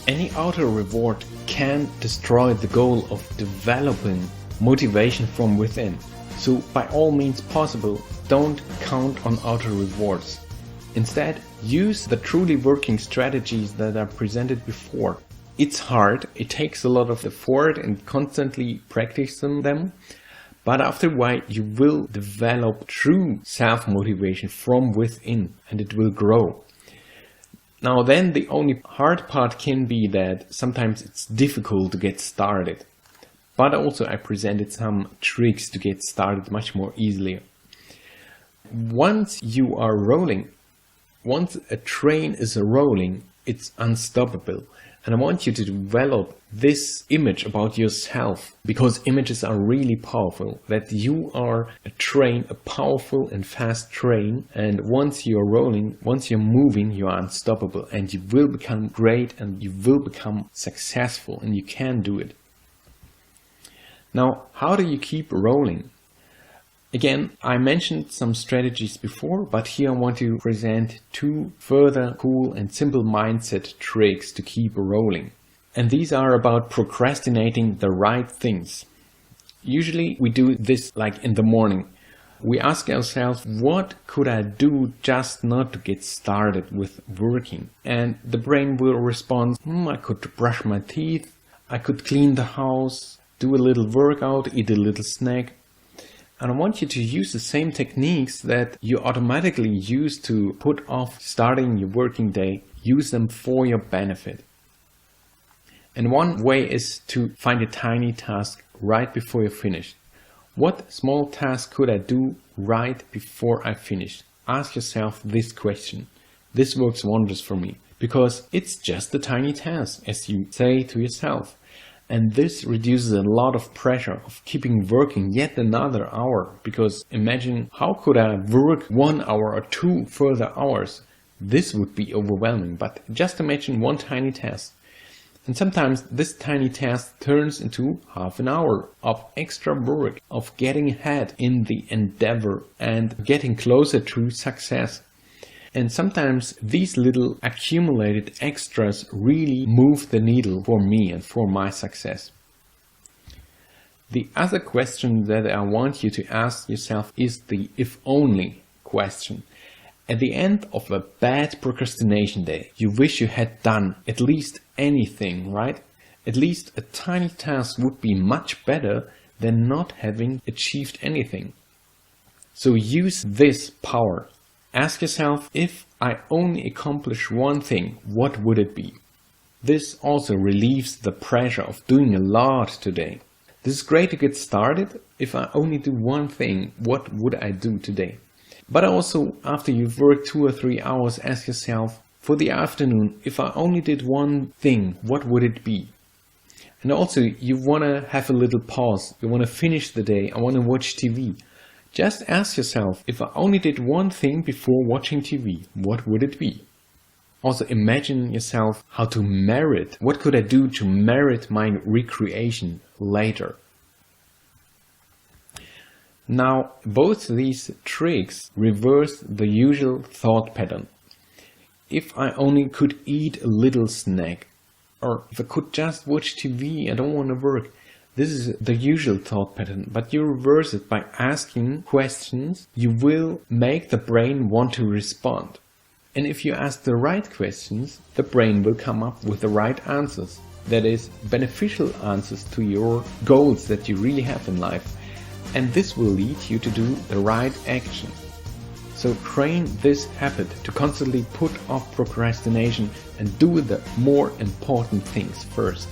Any outer reward can destroy the goal of developing motivation from within. So by all means possible, don't count on outer rewards. Instead, use the truly working strategies that are presented before. It's hard, it takes a lot of effort and constantly practicing them, but after a while you will develop true self-motivation from within and it will grow. Now then, the only hard part can be that sometimes it's difficult to get started. But also I presented some tricks to get started much more easily. Once you are rolling, once a train is rolling, it's unstoppable. And I want you to develop this image about yourself, because images are really powerful, that you are a train, a powerful and fast train, and once you're rolling, once you're moving, you are unstoppable and you will become great and you will become successful and you can do it. Now, how do you keep rolling? Again, I mentioned some strategies before, but here I want to present two further cool and simple mindset tricks to keep rolling. And these are about procrastinating the right things. Usually we do this like in the morning. We ask ourselves, what could I do just not to get started with working? And the brain will respond, I could brush my teeth, I could clean the house, do a little workout, eat a little snack. And I want you to use the same techniques that you automatically use to put off starting your working day. Use them for your benefit. And one way is to find a tiny task right before you finish. What small task could I do right before I finish? Ask yourself this question. This works wonders for me because it's just a tiny task, as you say to yourself. And this reduces a lot of pressure of keeping working yet another hour, because imagine, how could I work 1 hour or 2 further hours? This would be overwhelming, but just imagine one tiny task. And sometimes this tiny task turns into half an hour of extra work, of getting ahead in the endeavor and getting closer to success. And sometimes these little accumulated extras really move the needle for me and for my success. The other question that I want you to ask yourself is the if only question. At the end of a bad procrastination day, you wish you had done at least anything, right? At least a tiny task would be much better than not having achieved anything. So use this power. Ask yourself, if I only accomplish one thing, what would it be? This also relieves the pressure of doing a lot today. This is great to get started. If I only do one thing, what would I do today? But also, after you've worked 2 or 3 hours, ask yourself, for the afternoon, if I only did one thing, what would it be? And also, you want to have a little pause. You want to finish the day. I want to watch TV. Just ask yourself, if I only did one thing before watching TV, what would it be? Also imagine yourself how to merit. What could I do to merit my recreation later? Now, both these tricks reverse the usual thought pattern. If I only could eat a little snack, or if I could just watch TV, I don't want to work. This is the usual thought pattern, but you reverse it by asking questions. You will make the brain want to respond. And if you ask the right questions, the brain will come up with the right answers. That is, beneficial answers to your goals that you really have in life. And this will lead you to do the right action. So train this habit to constantly put off procrastination and do the more important things first.